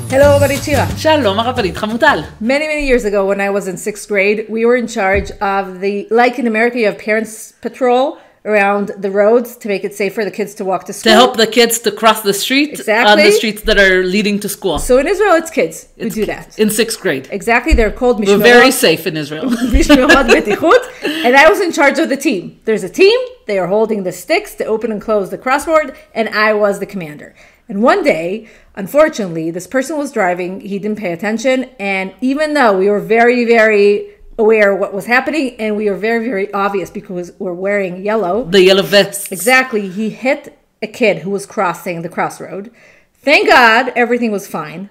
Hello, Shira. Shalom, Rabbanit, Hamutal. Many years ago, when I was in 6th grade, we were in charge of like in America, you have parents patrol around the roads to make it safe for the kids to walk to school. To help the kids to cross the street on the streets that are leading to school. So in Israel, it's kids who do that. In 6th grade. Exactly. They're called We're very safe in Israel. And I was in charge of the team. There's a team. They are holding the sticks to open and close the crossroad, and I was the commander. And one day, unfortunately, this person was driving. He didn't pay attention. And even though we were very aware of what was happening, and we were very obvious because we're wearing yellow. The yellow vest. Exactly. He hit a kid who was crossing the crossroad. Thank God everything was fine.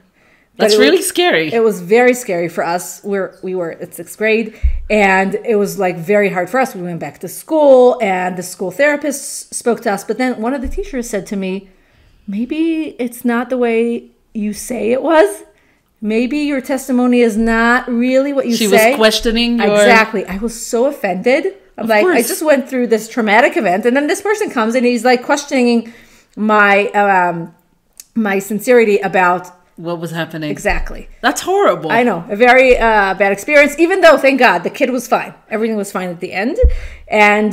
That's really scary. It was very scary for us. We were at 6th grade, and it was like very hard for us. We went back to school, and the school therapist spoke to us. But then one of the teachers said to me, maybe it's not the way you say it was. Maybe your testimony is not really what you say. She was questioning your... Exactly. I was so offended. I'm like, I just went through this traumatic event, and then this person comes and he's like questioning my my sincerity about what was happening. Exactly. That's horrible. I know. A very bad experience, even though, thank God, the kid was fine. Everything was fine at the end. And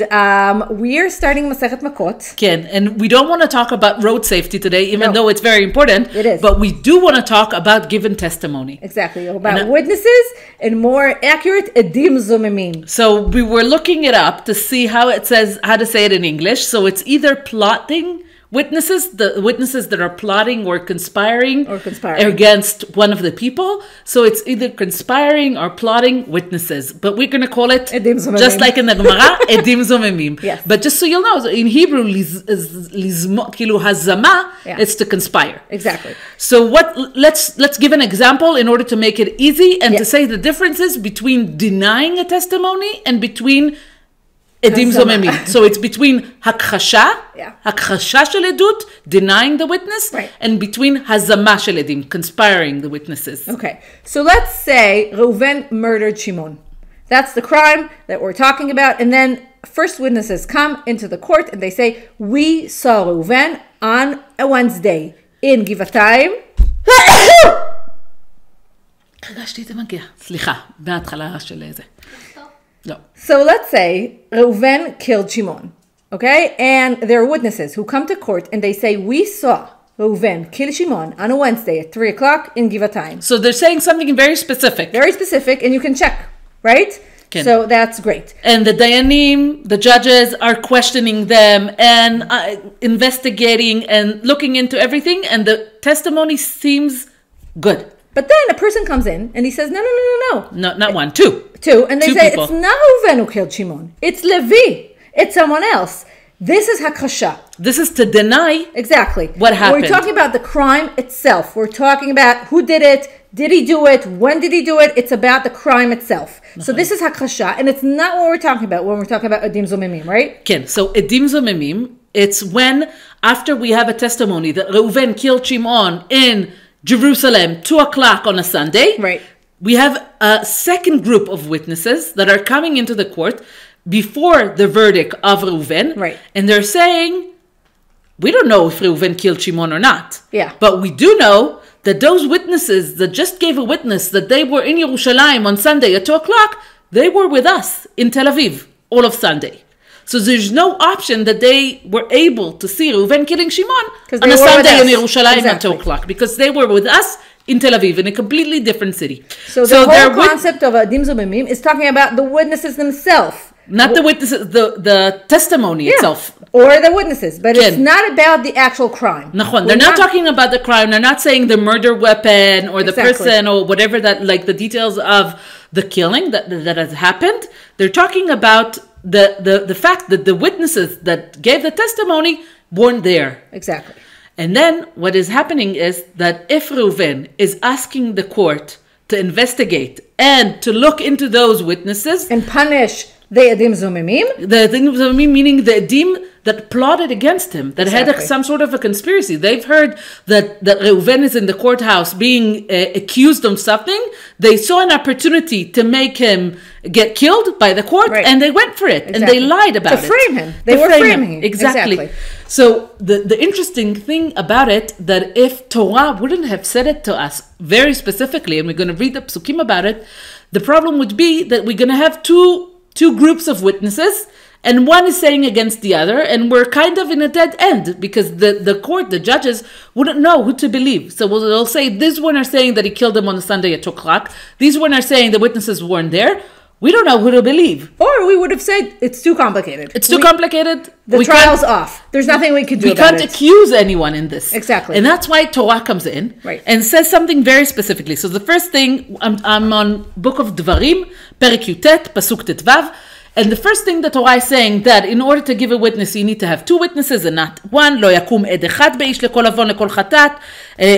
we are starting Masechet Makkot. Ken, and we don't want to talk about road safety today, even though it's very important. It is. But we do want to talk about given testimony. Exactly. About witnesses and more accurate Eidim Zomemim. So we were looking it up to see how it says, how to say it in English. So it's either plotting witnesses, the witnesses that are plotting or conspiring against one of the people. So it's either conspiring or plotting witnesses. But we're going to call it, just like in the Gemara, Eidim Zomemim. Yes. But just so you'll know, in Hebrew, hazama, it's to conspire. Exactly. So let's give an example in order to make it easy and to say the differences between denying a testimony and between Eidim Zomemim. So it's between hakchasha shel edut, denying the witness, and between hazama shel edim, conspiring the witnesses. Okay. So let's say Reuven murdered Shimon. That's the crime that we're talking about. And then first witnesses come into the court and they say, we saw Reuven on a Wednesday in Givatayim. הרגשתי את זה מגיע. סליחה, מההתחלה של זה. No. So let's say Reuven killed Shimon, okay? And there are witnesses who come to court and they say, we saw Reuven kill Shimon on a Wednesday at 3 o'clock in Givatayim. So they're saying something very specific. Very specific, and you can check, right? Can. So that's great. And the dayanim, the judges, are questioning them and investigating and looking into everything, and the testimony seems good. But then a person comes in and he says, no. No, not one, two. And they say, it's not Reuven who killed Shimon. It's Levi. It's someone else. This is hakchasha. This is to deny exactly what happened. We're talking about the crime itself. We're talking about who did it, did he do it, when did he do it. It's about the crime itself. So this is hakchasha, and it's not what we're talking about when we're talking about Eidim Zomemim, right? Okay, so Eidim Zomemim, it's when, after we have a testimony that Reuven killed Shimon in Jerusalem, 2 o'clock on a Sunday. Right. We have a second group of witnesses that are coming into the court before the verdict of Reuven. Right. And they're saying, we don't know if Reuven killed Shimon or not. Yeah. But we do know that those witnesses that just gave a witness that they were in Yerushalayim on Sunday at 2 o'clock, they were with us in Tel Aviv all of Sunday. So there's no option that they were able to see Reuven killing Shimon on a Sunday in Yerushalayim at 2 o'clock, because they were with us in Tel Aviv, in a completely different city. So the whole concept of Eidim Zomemim is talking about the witnesses themselves. Not the witnesses, the testimony itself. Or the witnesses, but it's not about the actual crime. They're not talking about the crime. They're not saying the murder weapon or the person or whatever that, like the details of the killing that has happened. They're talking about the fact that the witnesses that gave the testimony weren't there. Exactly. And then what is happening is that if Reuven is asking the court to investigate and to look into those witnesses and punish the Eidim Zomemim, the Eidim Zomemim meaning the Eidim that plotted against him, that had some sort of a conspiracy. They've heard that Reuven is in the courthouse being accused of something. They saw an opportunity to make him get killed by the court, and they went for it, and they lied about it. To frame him. They were framing him. Exactly. So the interesting thing about it, that if Torah wouldn't have said it to us very specifically, and we're going to read the psukim about it, the problem would be that we're going to have two groups of witnesses, and one is saying against the other, and we're kind of in a dead end, because the court, the judges, wouldn't know who to believe. So they'll say, these one are saying that he killed him on a Sunday at 2 o'clock. These one are saying the witnesses weren't there. We don't know who to believe. Or we would have said, it's too complicated. It's too complicated. The trial's off. There's nothing we can do about it. We can't accuse anyone in this. Exactly. And that's why Torah comes in and says something very specifically. So the first thing, I'm on Book of Dvarim, Perek Yutet, Pasuk Tetvav. And the first thing the Torah is saying, that in order to give a witness, you need to have two witnesses and not one. לא יקום עד אחד באיש לכל עוון לכל חטאת,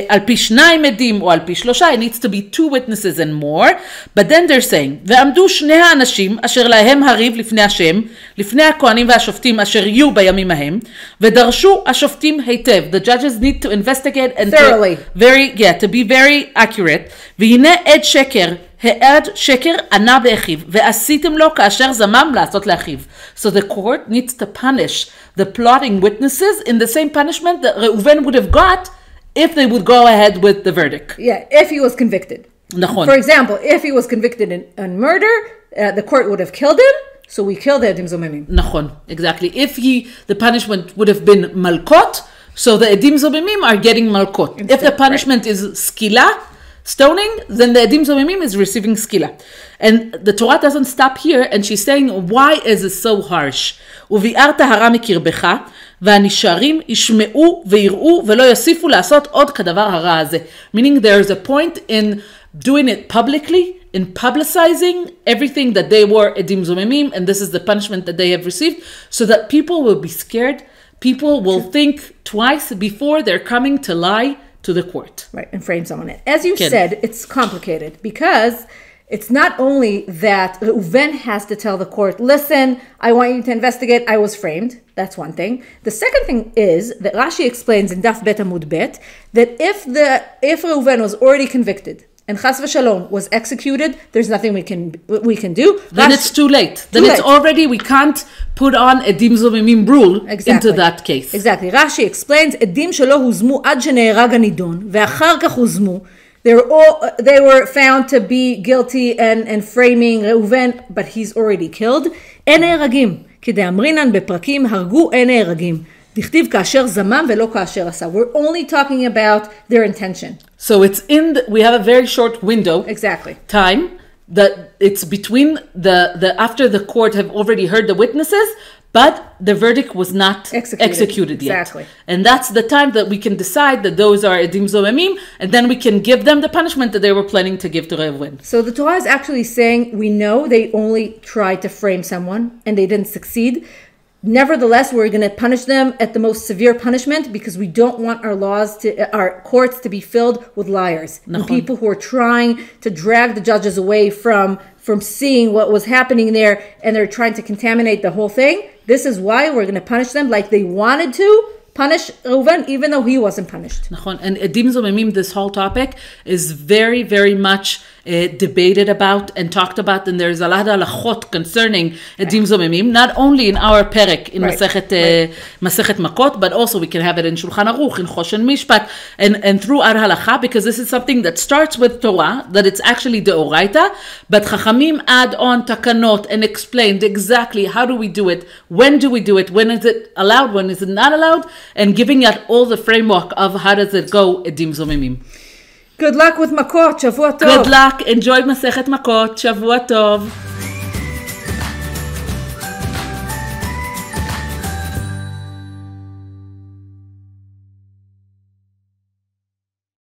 על פי שניים עדים או על פי שלושה. It needs to be two witnesses and more. But then they're saying, ועמדו שני האנשים אשר להם הריב לפני השם, לפני הכהנים והשופטים אשר יהיו בימים ההם, ודרשו השופטים היטב. The judges need to investigate and thoroughly. To be very accurate. והנה עד שקר. העד שקר ענה באחיו, ועשיתם לו כאשר זמם לעשות לאחיו. So the court needs to punish the plotting witnesses in the same punishment that Reuven would have got if they would go ahead with the verdict. Yeah, if he was convicted. נכון. For example, if he was convicted in murder, the court would have killed him, so we killed Eidim Zomemim. נכון, exactly. If the punishment would have been Makkot, so the Eidim Zomemim are getting Makkot. If the punishment is skila, stoning, then the Eidim Zomemim is receiving skila. And the Torah doesn't stop here, and she's saying, why is it so harsh? וביארת הרע מקרבך, והנשארים ישמעו ויראו ולא יוסיפו לעשות עוד כדבר הרע הזה. Meaning there's a point in doing it publicly, in publicizing everything that they were Eidim Zomemim, and this is the punishment that they have received, so that people will be scared, people will think twice before they're coming to lie to the court. Right, and frame someone. As you said, it's complicated because it's not only that Reuven has to tell the court, listen, I want you to investigate, I was framed. That's one thing. The second thing is that Rashi explains in Daf Bet Amud Bet that if Reuven was already convicted and Chas v'Shalom was executed, there's nothing we can do. Then it's too late. Then it's already, we can't put on Eidim Zomemim rule into that case. Exactly. Rashi explains, Eidim שלא הוזמו עד שנהרג הנידון, ואחר כך הוזמו. They were found to be guilty and framing Reuven, but he's already killed. אין נהרגים, כדאמרינן בפרקים, הרגו אין נהרגים. דכתיב כאשר זמם ולא כאשר עשה. We're only talking about their intention. So it's we have a very short window. Exactly. Time that it's between the after the court have already heard the witnesses, but the verdict was not executed yet. Exactly. And that's the time that we can decide that those are Eidim Zomemim, and then we can give them the punishment that they were planning to give to Reuven. So the Torah is actually saying, we know they only tried to frame someone and they didn't succeed. Nevertheless, we're going to punish them at the most severe punishment because we don't want our courts to be filled with liars and people who are trying to drag the judges away from seeing what was happening there, and they're trying to contaminate the whole thing. This is why we're going to punish them like they wanted to punish Reuven, even though he wasn't punished. And Eidim Zomemim, this whole topic is very, very much debated about and talked about, and there's a lot of halachot concerning Eidim Zomemim, not only in our perek in Masechet Makkot, but also we can have it in Shulchan Aruch, in Choshen Mishpat, and through our halacha, because this is something that starts with Torah, that it's actually the Oraita, but Chachamim add on takanot and explained exactly how do we do it, when do we do it, when is it allowed, when is it not allowed, and giving it all the framework of how does it go, Eidim Zomemim. Good luck with Makkot, Shavua Tov. Good luck, enjoy Masechet Makkot, Shavua Tov.